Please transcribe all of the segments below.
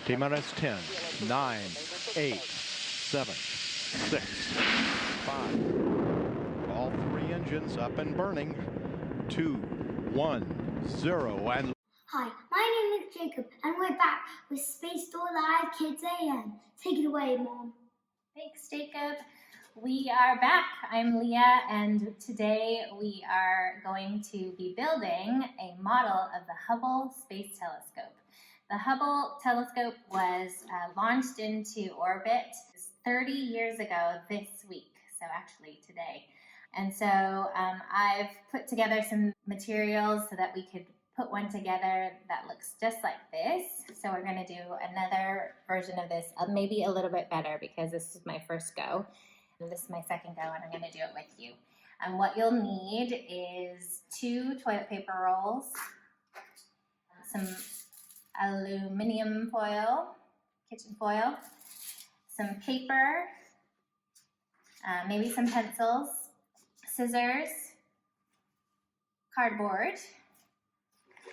T-minus 10, 9, 8, 7, 6, 5. All three engines up and burning. 2, 1, 0, and... Hi, my name is Jacob, and we're back with Space Door Live KidsAM. Take it away, Mom. Thanks, Jacob. We are back. I'm Leah, and today we are going to be building a model of the Hubble Space Telescope. The Hubble Telescope was launched into orbit 30 years ago this week, so actually today. And so I've put together some materials so that we could put one together that looks just like this. So we're going to do another version of this, maybe a little bit better because this is my first go. And this is my second go, and I'm going to do it with you. And what you'll need is 2 toilet paper rolls, some aluminum foil, kitchen foil, some paper, maybe some pencils, scissors, cardboard,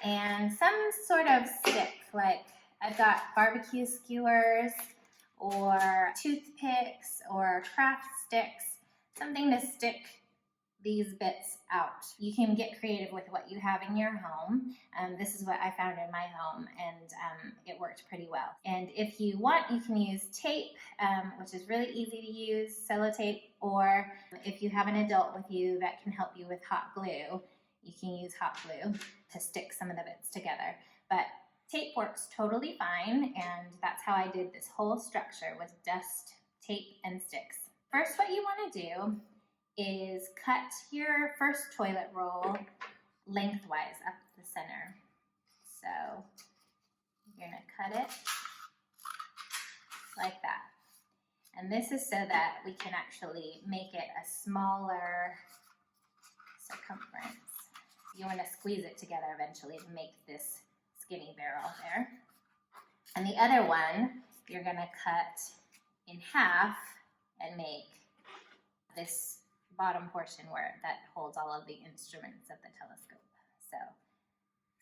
and some sort of stick, like I've got barbecue skewers or toothpicks or craft sticks, something to stick these bits out. You can get creative with what you have in your home. This is what I found in my home, and it worked pretty well. And if you want, you can use tape, which is really easy to use, sellotape, or if you have an adult with you that can help you with hot glue, you can use hot glue to stick some of the bits together. But tape works totally fine, and that's how I did this whole structure with just tape and sticks. First, what you want to do is cut your first toilet roll lengthwise up the center. So you're going to cut it like that. And this is so that we can actually make it a smaller circumference. You want to squeeze it together eventually to make this skinny barrel there. And the other one, you're going to cut in half and make this bottom portion that holds all of the instruments of the telescope. So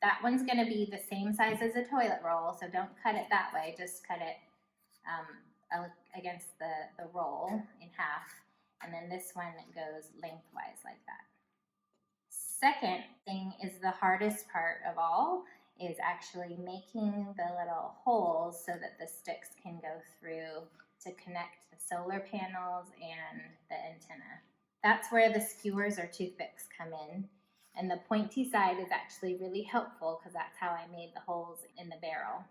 that one's going to be the same size as a toilet roll, so don't cut it that way, just cut it against the roll in half, and then this one goes lengthwise like that. Second thing is the hardest part of all, is actually making the little holes so that the sticks can go through to connect the solar panels and the antenna. That's where the skewers or toothpicks come in, and the pointy side is actually really helpful because that's how I made the holes in the barrel.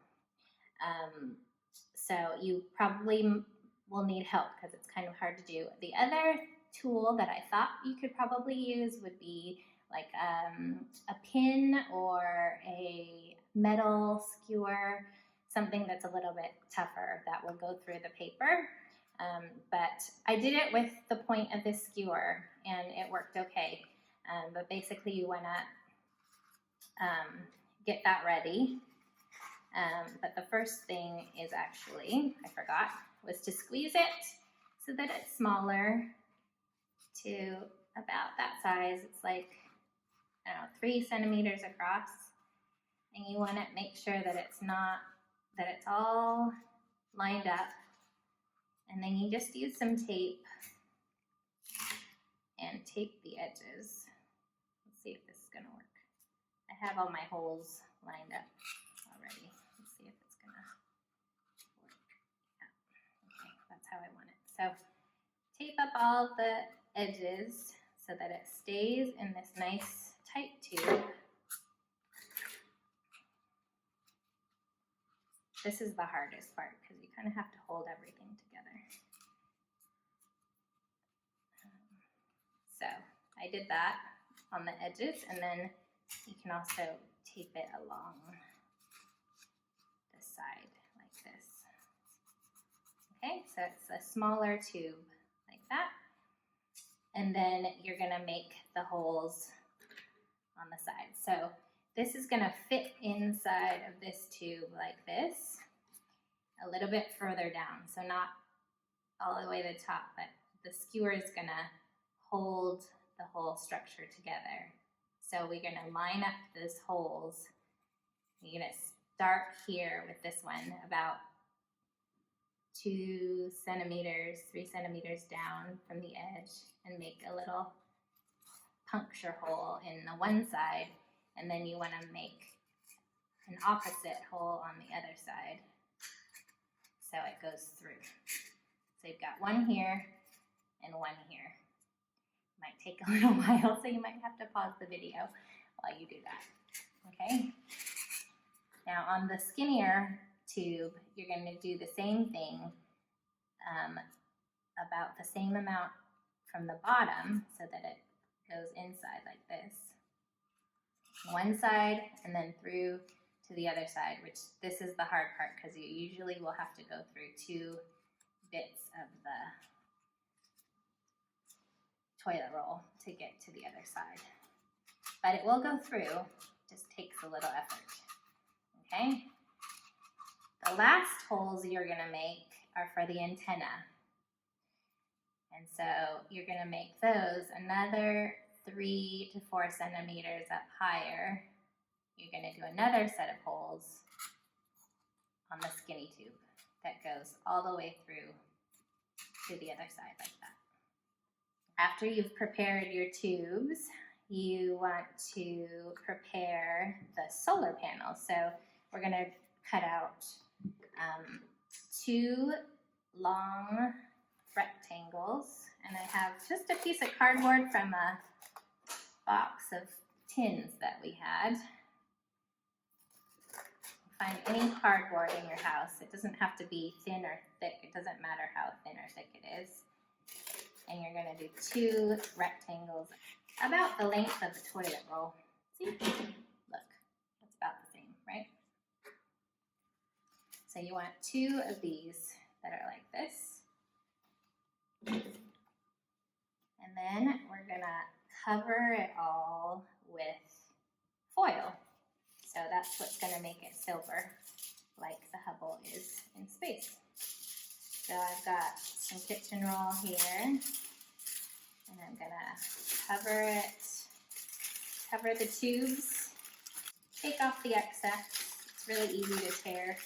So you probably will need help because it's kind of hard to do. The other tool that I thought you could probably use would be like a pin or a metal skewer, something that's a little bit tougher that will go through the paper. But I did it with the point of this skewer, and it worked okay. But basically you want to get that ready. But the first thing is actually, I forgot, was to squeeze it so that it's smaller to about that size. It's like, I don't know, 3 centimeters across. And you want to make sure that it's all lined up. And then you just use some tape and tape the edges. Let's see if this is going to work. I have all my holes lined up already. Let's see if it's going to work. Yeah. Okay, that's how I want it. So tape up all the edges so that it stays in this nice tight tube. This is the hardest part because you kind of have to hold everything together. So I did that on the edges, and then you can also tape it along the side like this. Okay, so it's a smaller tube like that. And then you're going to make the holes on the side. So this is going to fit inside of this tube like this, a little bit further down. So not all the way to the top, but the skewer is going to hold the whole structure together. So we're going to line up those holes. You're going to start here with this one, about 2 centimeters, 3 centimeters down from the edge, and make a little puncture hole in the one side, and then you want to make an opposite hole on the other side so it goes through. So you've got one here and one here. Might take a little while, so you might have to pause the video while you do that. Okay? Now on the skinnier tube, you're going to do the same thing, about the same amount from the bottom so that it goes inside like this. One side and then through to the other side, which this is the hard part because you usually will have to go through 2 bits of the toilet roll to get to the other side. But it will go through, just takes a little effort. Okay? The last holes you're going to make are for the antenna. And so you're going to make those another 3 to 4 centimeters up higher. You're going to do another set of holes on the skinny tube that goes all the way through to the other side like that. After you've prepared your tubes, you want to prepare the solar panels. So we're going to cut out 2 long rectangles, and I have just a piece of cardboard from a box of tins that we had. Find any cardboard in your house. It doesn't have to be thin or thick. It doesn't matter how thin or thick it is. And you're going to do 2 rectangles about the length of the toilet roll. See? Look, that's about the same, right? So you want 2 of these that are like this. And then we're going to cover it all with foil. So that's what's going to make it silver, like the Hubble is in space. So I've got some kitchen roll here, and I'm going to cover it, cover the tubes, take off the excess. It's really easy to tear,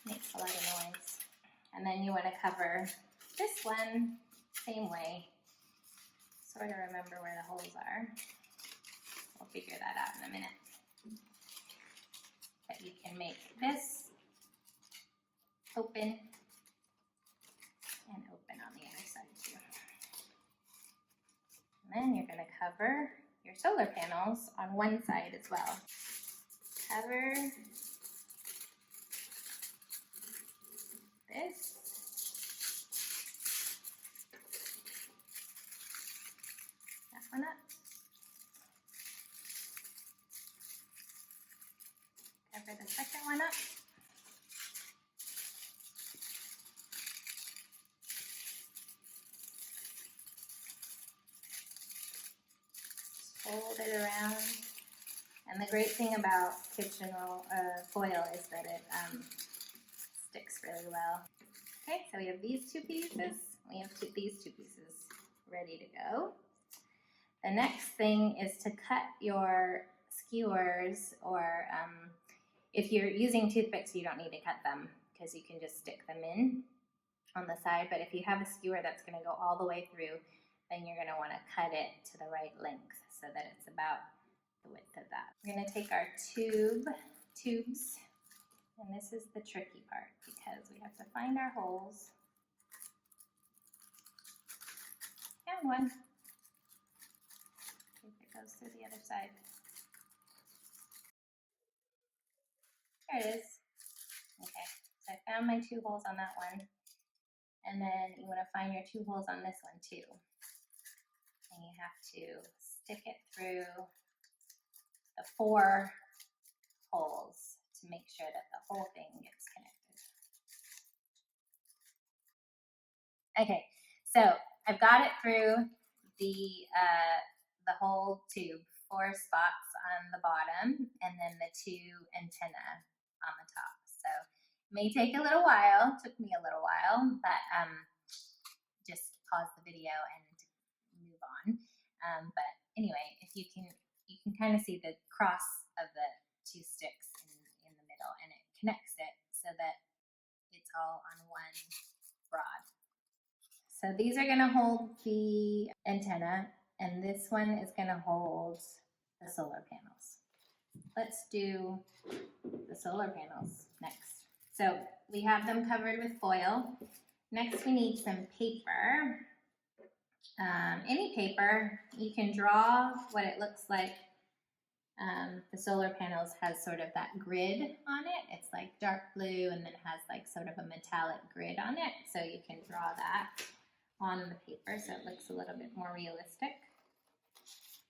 makes a lot of noise. And then you want to cover this one same way. Sort of remember where the holes are. We'll figure that out in a minute. But you can make this open and open on the other side too. And then you're going to cover your solar panels on one side as well. Cover this. That one up. Cover the second one up. Fold it around. And the great thing about kitchen roll foil is that it sticks really well. Okay, so we have these 2 pieces. We have these 2 pieces ready to go. The next thing is to cut your skewers, or if you're using toothpicks, you don't need to cut them because you can just stick them in on the side. But if you have a skewer that's going to go all the way through, then you're going to want to cut it to the right length so that it's about the width of that. We're going to take our tubes, and this is the tricky part because we have to find our holes. And one. See if it goes through the other side. There it is. Okay, so I found my 2 holes on that one. And then you want to find your 2 holes on this one too. And you have to stick it through the 4 holes to make sure that the whole thing gets connected. Okay, so I've got it through the whole tube, 4 spots on the bottom, and then the 2 antenna on the top. So it may take a little while, took me a little while, but just pause the video and move on. But anyway, if you can kind of see the cross of the 2 sticks in the connects it so that it's all on one rod. So these are gonna hold the antenna, and this one is gonna hold the solar panels. Let's do the solar panels next. So we have them covered with foil. Next we need some paper. Any paper. You can draw what it looks like. The solar panels has sort of that grid on it. It's like dark blue and then it has like sort of a metallic grid on it. So you can draw that on the paper so it looks a little bit more realistic.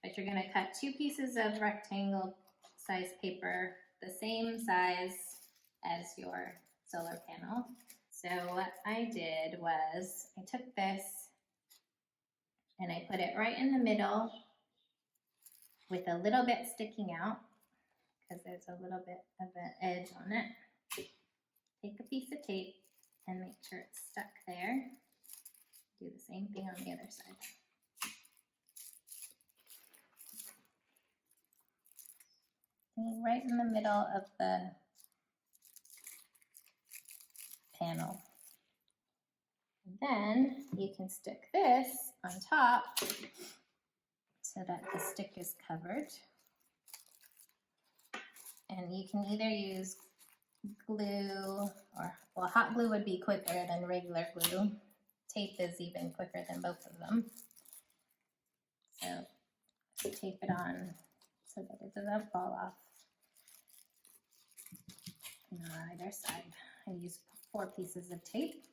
But you're gonna cut 2 pieces of rectangle size paper, the same size as your solar panel. So what I did was I took this and I put it right in the middle with a little bit sticking out because there's a little bit of an edge on it. Take a piece of tape and make sure it's stuck there. Do the same thing on the other side. And right in the middle of the panel. And then you can stick this on top so that the stick is covered. And you can either use glue or, well, hot glue would be quicker than regular glue. Tape is even quicker than both of them. So tape it on so that it doesn't fall off. And on either side, I use 4 pieces of tape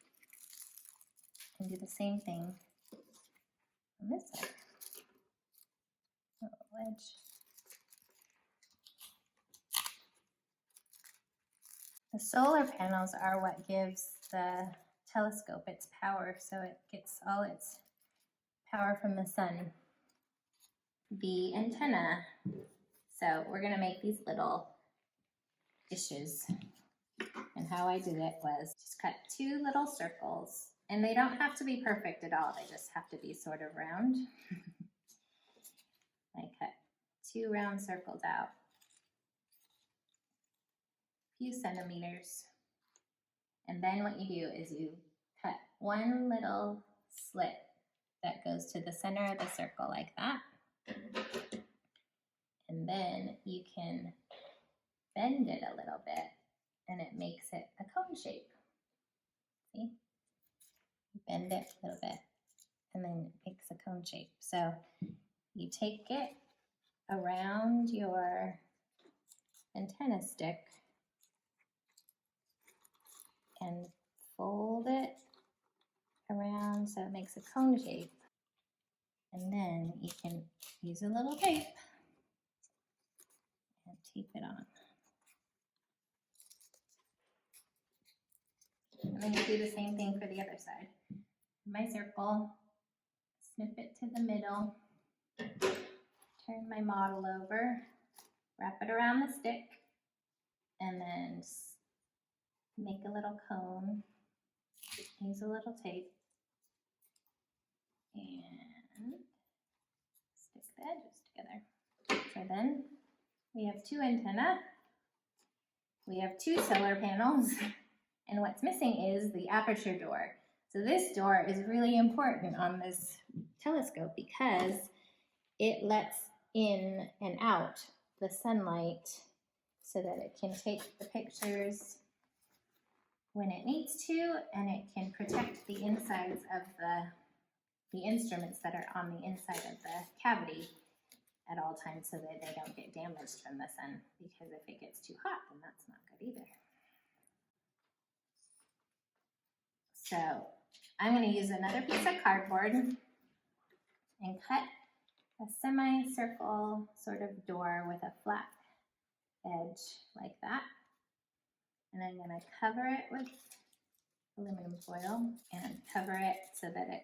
and do the same thing on this side. Little wedge. The solar panels are what gives the telescope its power, so it gets all its power from the sun. The antenna, so we're gonna make these little dishes. And how I did it was just cut 2 little circles, and they don't have to be perfect at all, they just have to be sort of round. I cut 2 round circles out, a few centimeters, and then what you do is you cut 1 little slit that goes to the center of the circle like that, and then you can bend it a little bit and it makes it a cone shape. See? Bend it a little bit and then it makes a cone shape. So you take it around your antenna stick and fold it around so it makes a cone shape. And then you can use a little tape and tape it on. And then you do the same thing for the other side. My circle, snip it to the middle, turn my model over, wrap it around the stick, and then make a little cone, use a little tape, and stick the edges together. So then we have 2 antennae, we have 2 solar panels, and what's missing is the aperture door. So this door is really important on this telescope because it lets in and out the sunlight so that it can take the pictures when it needs to, and it can protect the insides of the instruments that are on the inside of the cavity at all times so that they don't get damaged from the sun, because if it gets too hot, then that's not good either. So I'm going to use another piece of cardboard and cut a semicircle sort of door with a flat edge like that. And I'm going to cover it with aluminum foil and cover it so that it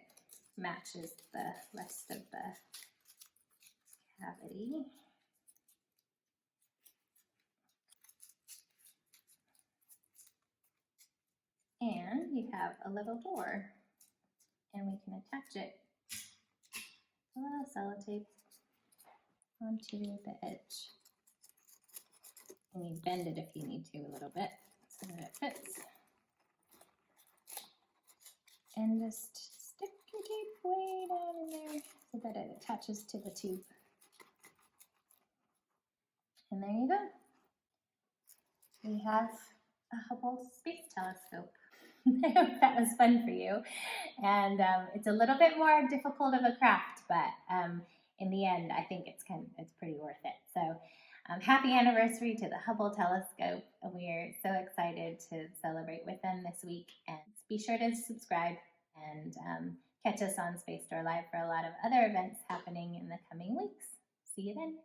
matches the rest of the cavity. And you have a little door, and we can attach it, a little sellotape onto the edge. And you bend it if you need to a little bit so that it fits. And just stick your tape way down in there so that it attaches to the tube. And there you go. We have a Hubble Space Telescope. I hope that was fun for you. And it's a little bit more difficult of a craft, but in the end, I think it's pretty worth it. So happy anniversary to the Hubble Telescope. We're so excited to celebrate with them this week. And be sure to subscribe and catch us on Space Store Live for a lot of other events happening in the coming weeks. See you then.